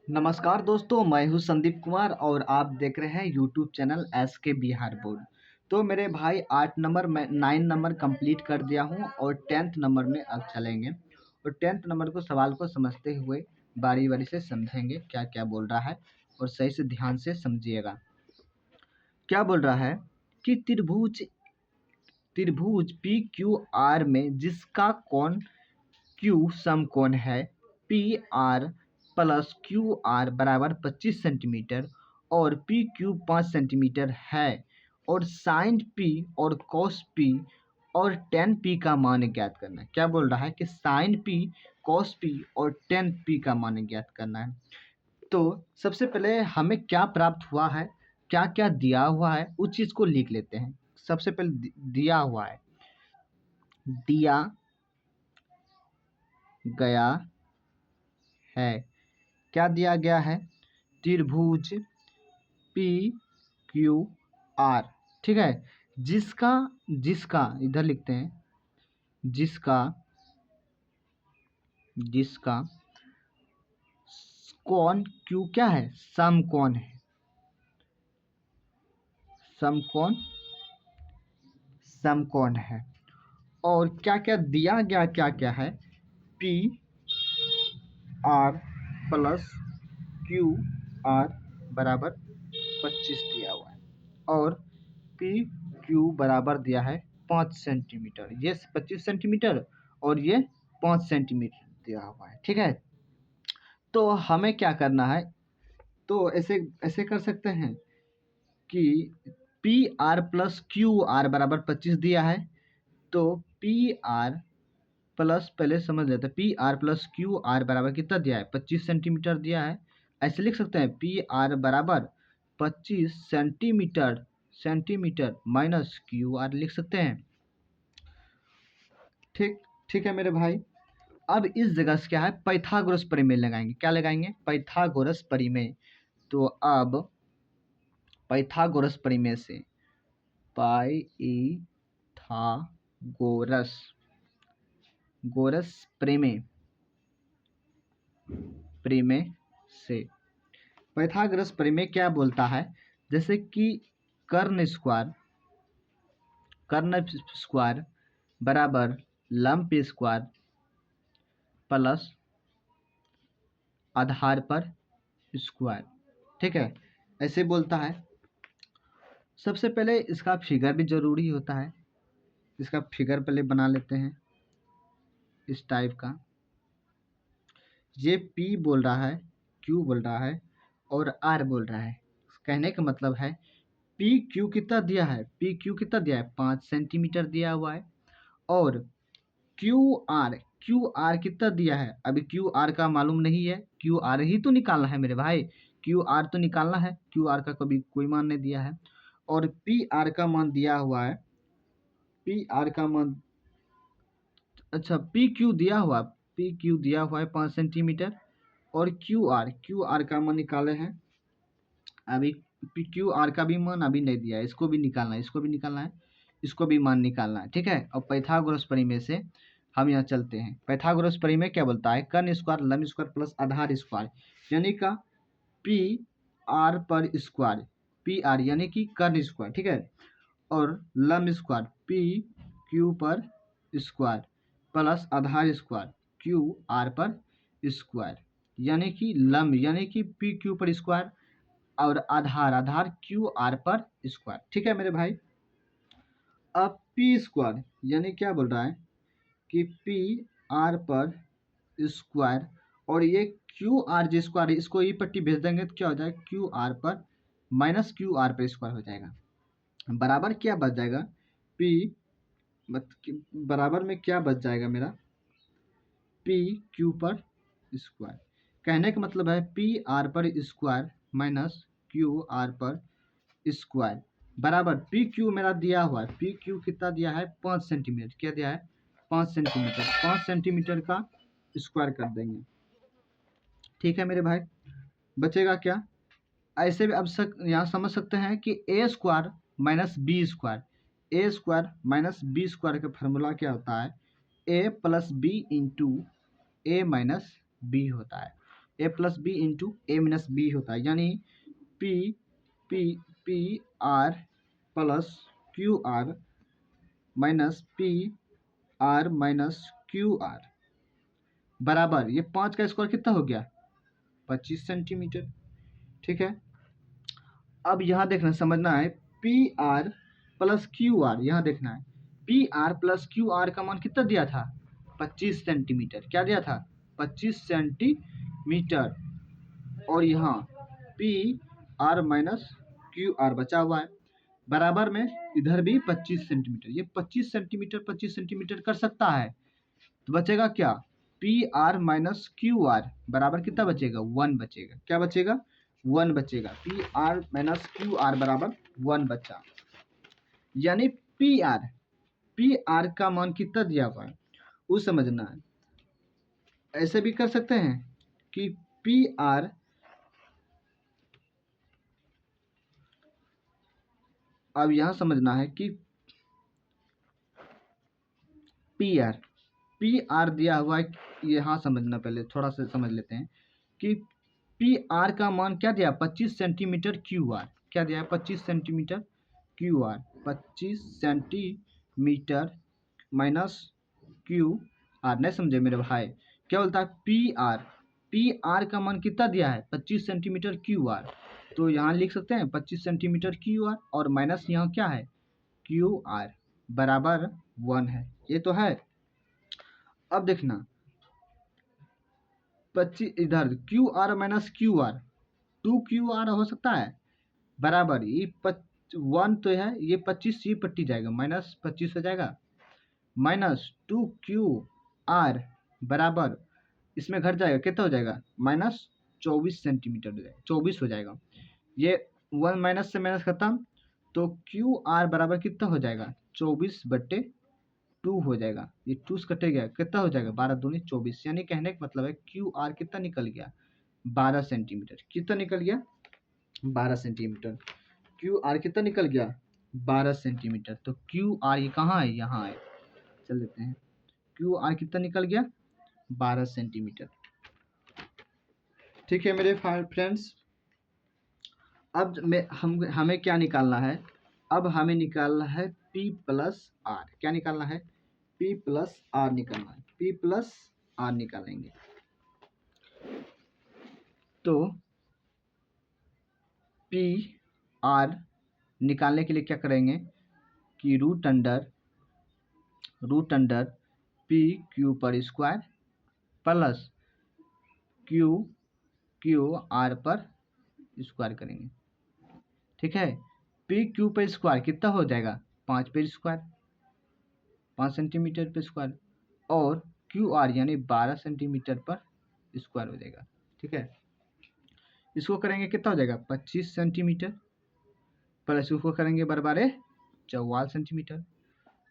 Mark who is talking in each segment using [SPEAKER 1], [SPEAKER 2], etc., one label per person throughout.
[SPEAKER 1] नमस्कार दोस्तों, मैं हूं संदीप कुमार और आप देख रहे हैं यूट्यूब चैनल एस के बिहार बोर्ड। तो मेरे भाई 8 नंबर मैं 9 नंबर कंप्लीट कर दिया हूं और 10th नंबर में अब चलेंगे और 10th नंबर को सवाल को समझते हुए बारी बारी से समझेंगे क्या क्या बोल रहा है और सही से ध्यान से समझिएगा। क्या बोल रहा है कि त्रिभुज त्रिभुज पी क्यू आर में जिसका कोण क्यू समकोण है P R plus Q R बराबर 25 सेंटीमीटर और पी क्यू 5 सेंटीमीटर है और साइन पी और कॉस पी और टेन पी का मान ज्ञात करना है। क्या बोल रहा है कि साइन पी कॉस पी और टेन पी का मान ज्ञात करना है। तो सबसे पहले हमें क्या प्राप्त हुआ है, क्या क्या दिया हुआ है, उस चीज़ को लिख लेते हैं। सबसे पहले दिया हुआ है, दिया गया है। क्या दिया गया है? त्रिभुज पी क्यू आर, ठीक है। जिसका जिसका इधर लिखते हैं, जिसका जिसका कोण क्यू क्या है? समकोण है। समकोण समकोण है। और क्या क्या दिया गया, क्या क्या है? P R plus Q R बराबर 25 दिया हुआ है और पी क्यू बराबर दिया है 5 सेंटीमीटर। ये 25 सेंटीमीटर और ये 5 सेंटीमीटर दिया हुआ है, ठीक है। तो हमें क्या करना है? तो ऐसे ऐसे कर सकते हैं कि P R plus Q R बराबर 25 दिया है, तो पी आर प्लस, पहले समझ लेते हैं, P R plus Q R बराबर कितना दिया है? 25 सेंटीमीटर दिया है। ऐसे लिख सकते हैं पी आर बराबर 25 centimetre centimetre minus Q R लिख सकते हैं। ठीक ठीक है मेरे भाई। अब इस जगह से क्या है? पाइथागोरस प्रमेय लगाएंगे। क्या लगाएंगे? पाइथागोरस प्रमेय। तो अब पाइथागोरस प्रमेय से पाइथागोरस गोरस प्रमेय प्रमेय से पाइथागोरस प्रमेय क्या बोलता है? जैसे कि कर्ण स्क्वायर बराबर लंब स्क्वायर प्लस आधार पर स्क्वायर, ठीक है। ऐसे बोलता है। सबसे पहले इसका फिगर भी जरूरी होता है। इसका फिगर पहले बना लेते हैं इस टाइप का। ये P बोल रहा है, Q बोल रहा है और R बोल रहा है। कहने का मतलब है पी क्यू कितना दिया है? पी क्यू कितना दिया है? 5 सेंटीमीटर दिया हुआ है। और क्यू आर कितना दिया है? अभी क्यू आर का मालूम नहीं है, क्यू आर ही तो निकालना है मेरे भाई। क्यू आर तो निकालना है, क्यू आर का कभी कोई मान नहीं दिया है। और पी आर का मान दिया हुआ है, पी आर का मान, अच्छा पी क्यू दिया हुआ, पी क्यू दिया हुआ है 5 सेंटीमीटर और क्यू आर का मान निकाले हैं। अभी पी क्यू आर का भी मान अभी नहीं दिया है, इसको भी निकालना है, इसको भी निकालना है, इसको भी मान निकालना है, ठीक है। और पाइथागोरस प्रमेय से हम यहाँ चलते हैं। पाइथागोरस प्रमेय क्या बोलता है? कर्ण स्क्वायर लंब स्क्वायर प्लस आधार स्क्वायर यानी का पी आर पर स्क्वायर, पी आर यानी कि कर्ण स्क्वायर, ठीक है। और लंब स्क्वायर पी क्यू पर स्क्वायर प्लस आधार स्क्वायर क्यू आर पर स्क्वायर यानी कि लंब यानी कि पी क्यू पर स्क्वायर और आधार आधार क्यू आर पर स्क्वायर, ठीक है मेरे भाई। अब पी स्क्वायर यानी क्या बोल रहा है कि पी आर पर स्क्वायर और ये क्यू आर जो स्क्वायर है इसको ई पट्टी भेज देंगे तो क्या हो जाएगा? क्यू आर पर माइनस क्यू आर पर स्क्वायर हो जाएगा। बराबर क्या बच जाएगा? पी बराबर में क्या बच जाएगा मेरा? पी क्यू पर स्क्वायर। कहने का मतलब है पी आर पर स्क्वायर माइनस क्यू आर पर स्क्वायर बराबर पी क्यू मेरा दिया हुआ है। पी क्यू कितना दिया है? 5 सेंटीमीटर। क्या दिया है? 5 सेंटीमीटर। 5 सेंटीमीटर का स्क्वायर कर देंगे, ठीक है मेरे भाई। बचेगा क्या? ऐसे भी अब यहाँ समझ सकते हैं कि ए स्क्वायर माइनस बी स्क्वायर, ए स्क्वायर माइनस बी स्क्वायर का फॉर्मूला क्या होता है? ए प्लस बी इंटू ए माइनस बी होता है। ए प्लस बी इंटू ए माइनस बी होता है, यानी P P P R plus Q R minus P R minus Q R बराबर, ये 5 का स्क्वायर कितना हो गया 25 सेंटीमीटर। ठीक है, अब यहाँ देखना समझना है P R plus Q R, यहाँ देखना है P R plus Q R का मान कितना दिया था 25 सेंटीमीटर, क्या दिया था 25 सेंटीमीटर, और यहाँ P R minus Q R बचा हुआ है, बराबर में इधर भी 25 सेंटीमीटर, ये 25 सेंटीमीटर कर सकता है, तो बचेगा क्या P R minus Q R बराबर कितना बचेगा 1 बचेगा, क्या बचेगा 1 बचेगा, P R minus Q R बराबर 1 बचा, यानी पी आर का मान कितना दिया हुआ है वो समझना है। ऐसे भी कर सकते हैं कि पी आर अब यहां समझना है कि पी आर दिया हुआ है, यहाँ समझना, पहले थोड़ा सा समझ लेते हैं कि पी आर का मान क्या दिया 25 सेंटीमीटर क्यू आर, क्या दिया 25 centimetre Q R, 25 centimetre minus Q R, नहीं समझे मेरे भाई, क्या बोलता है पी आर का मान कितना दिया है 25 सेंटीमीटर क्यू आर, तो यहाँ लिख सकते हैं 25 सेंटीमीटर क्यू आर और माइनस यहाँ क्या है क्यू आर बराबर 1 है, ये तो है। अब देखना 25 इधर Q R minus Q R 2 Q R हो सकता है बराबर, ये 1 तो है, ये 25 ये पट्टी जाएगा माइनस 25 हो जाएगा, माइनस 2 क्यू आर बराबर इसमें घट जाएगा कितना हो जाएगा माइनस 24 सेंटीमीटर हो जाएगा, 24 हो जाएगा, ये 1 माइनस से माइनस खत्म, तो क्यू आर बराबर कितना हो जाएगा 24/2 हो जाएगा, ये 2 से कटेगा कितना हो जाएगा 12 दूनी 24, यानी कहने का मतलब है क्यू आर कितना निकल गया 12 सेंटीमीटर, कितना निकल गया 12 सेंटीमीटर, क्यू आर कितना निकल गया 12 सेंटीमीटर, तो क्यू आर ये कहाँ है यहाँ है, चल लेते हैं क्यू आर कितना निकल गया 12 सेंटीमीटर। ठीक है मेरे फ्रेंड्स, अब हमें क्या निकालना है, अब हमें निकालना है P प्लस आर, क्या निकालना है P प्लस आर निकालना है, P प्लस आर निकालेंगे, तो P आर निकालने के लिए क्या करेंगे कि रूट अंडर P क्यू पर स्क्वायर प्लस क्यू आर पर स्क्वायर करेंगे। ठीक है, पी क्यू पे स्क्वायर कितना हो जाएगा 5 पे स्क्वायर 5 सेंटीमीटर पे स्क्वायर, और क्यू आर यानी 12 सेंटीमीटर पर स्क्वायर हो जाएगा। ठीक है, इसको करेंगे कितना हो जाएगा 25 सेंटीमीटर प्लस इसको करेंगे बराबर 44 सेंटीमीटर।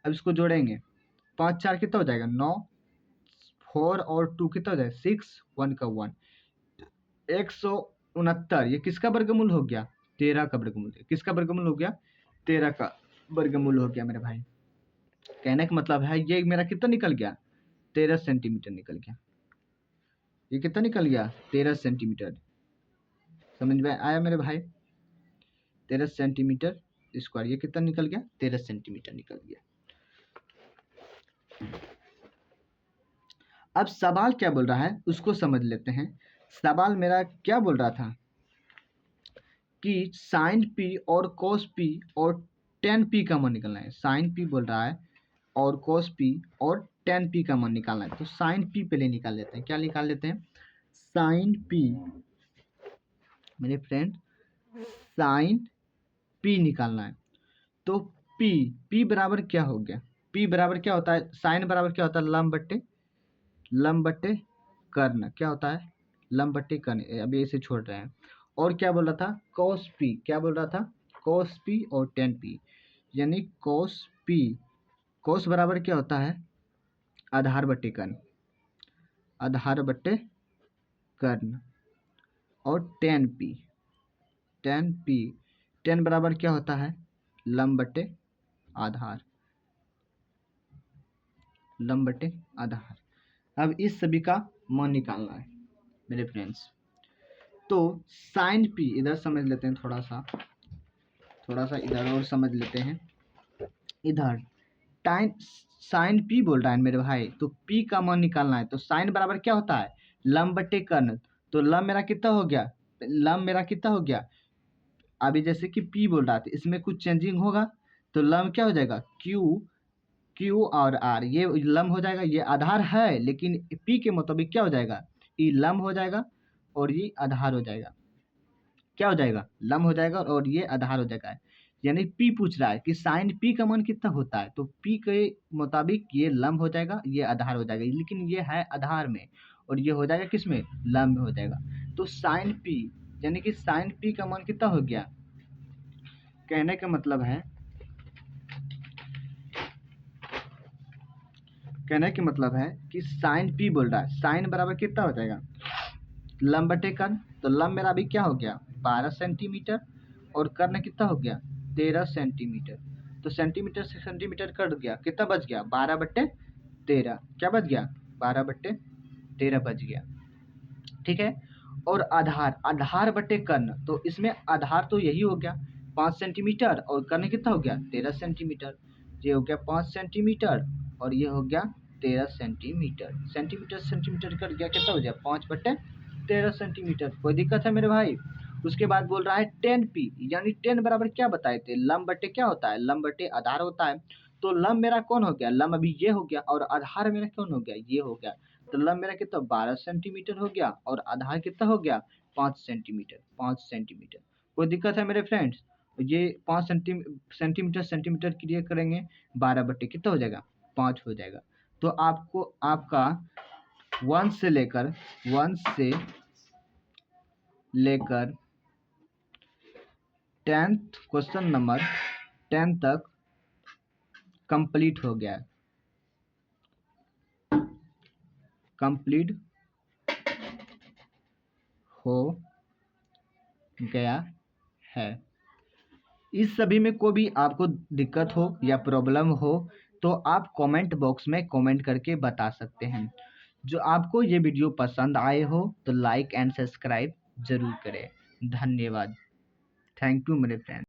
[SPEAKER 1] अब इसको जोड़ेंगे 5 4 कितना हो जाएगा 9, 4 और 2 कितना हो जाएगा 6, 1 का 1, 169, ये किसका वर्गमूल हो गया 13 का वर्गमूल, किसका वर्गमूल हो गया 13 का वर्गमूल हो गया मेरे भाई। कहने का मतलब है ये मेरा कितना निकल गया 13 सेंटीमीटर निकल गया, ये कितना निकल गया 13 सेंटीमीटर, समझ में आया मेरे भाई 13 सेंटीमीटर स्क्वायर, ये कितना निकल गया 13 सेंटीमीटर निकल गया। अब सवाल क्या बोल रहा है उसको समझ लेते हैं। सवाल मेरा क्या बोल रहा था कि साइन पी और कोस पी और टेन पी का मान निकलना है, साइन पी बोल रहा है और कोस पी और टेन पी का मान निकालना है, तो साइन पी पहले निकाल लेते हैं, क्या निकाल लेते हैं साइन पी मेरे फ्रेंड, साइन पी निकालना है, तो पी बराबर क्या हो गया, पी बराबर क्या होता है, साइन बराबर क्या होता है लंब बट्टे कर्ण, क्या होता है लंब बट्टे कर्ण, अभी इसे छोड़ रहे हैं। और क्या बोल रहा था cos p, क्या बोल रहा था cos p और tan p, यानी cos p, cos बराबर क्या होता है आधार बट्टे कर्ण, आधार बट्टे कर्ण, और tan p, tan बराबर क्या होता है लंब बट्टे आधार, लंब बट्टे आधार। अब इस सभी का मान निकालना है मेरे फ्रेंड्स। तो साइन पी इधर समझ लेते हैं, थोड़ा सा इधर और समझ लेते हैं। इधर टाइन साइन पी बोल रहा है मेरे भाई, तो पी का मान निकालना है। तो साइन बराबर क्या होता है, लंब बटे कर्ण। तो लंब मेरा कितना हो गया, अभी जैसे कि पी बोल रहा था, इसमें कुछ चेंजिंग होगा तो लंब क्या हो जाएगा, क्यू और आर, ये लंब हो जाएगा। ये आधार है लेकिन पी के मुताबिक क्या हो जाएगा, ये लंब हो जाएगा और ये आधार हो जाएगा। क्या हो जाएगा, लंब हो जाएगा और ये आधार हो जाएगा। यानी पी पूछ रहा है कि साइन पी का मान कितना होता है, तो पी के मुताबिक ये लंब हो जाएगा, ये आधार हो जाएगा, लेकिन ये है आधार में और ये हो जाएगा किस में, लंब में हो जाएगा। तो साइन पी यानी कि साइन पी का मान कितना हो गया, कहने का मतलब है कि साइन पी बोल रहा है, साइन बराबर कितना हो जाएगा, लंब बटे कर्ण। तो लंब मेरा अभी क्या हो गया 12 सेंटीमीटर और कर्ण कितना हो गया 13 सेंटीमीटर। तो सेंटीमीटर से सेंटीमीटर कट गया, कितना बच गया 12/13। क्या बच गया 12/13 बच गया। ठीक है। और आधार बटे कर्ण, तो इसमें आधार तो यही हो गया 5 सेंटीमीटर और कर्ण कितना हो गया 13 सेंटीमीटर। ये हो गया 5 सेंटीमीटर और ये हो गया 13 सेंटीमीटर। सेंटीमीटर कट गया, कितना हो गया 5/13 सेंटीमीटर। कोई दिक्कत है मेरे भाई। उसके बाद बोल रहा है 10p, यानी 10 बराबर क्या बताए थे, लंब बटे क्या होता है, लंब बटे आधार होता है। तो लंब मेरा कौन हो गया, लंब अभी ये हो गया और आधार मेरा कौन हो गया, ये हो गया। तो लंब मेरा कितना 12 सेंटीमीटर हो गया और आधार कितना हो गया 5 सेंटीमीटर। कोई दिक्कत है मेरे फ्रेंड्स। ये 5 सेंटीमीटर क्लियर करेंगे, 12 बटे कितना हो जाएगा 5 हो जाएगा। तो आपको आपका 1 से लेकर 10th क्वेश्चन नंबर 10 तक कंप्लीट हो गया है। इस सभी में कोई भी आपको दिक्कत हो या प्रॉब्लम हो तो आप कमेंट बॉक्स में कमेंट करके बता सकते हैं। जो आपको ये वीडियो पसंद आए हो तो लाइक एंड सब्सक्राइब जरूर करें। धन्यवाद। थैंक यू मेरे फ्रेंड।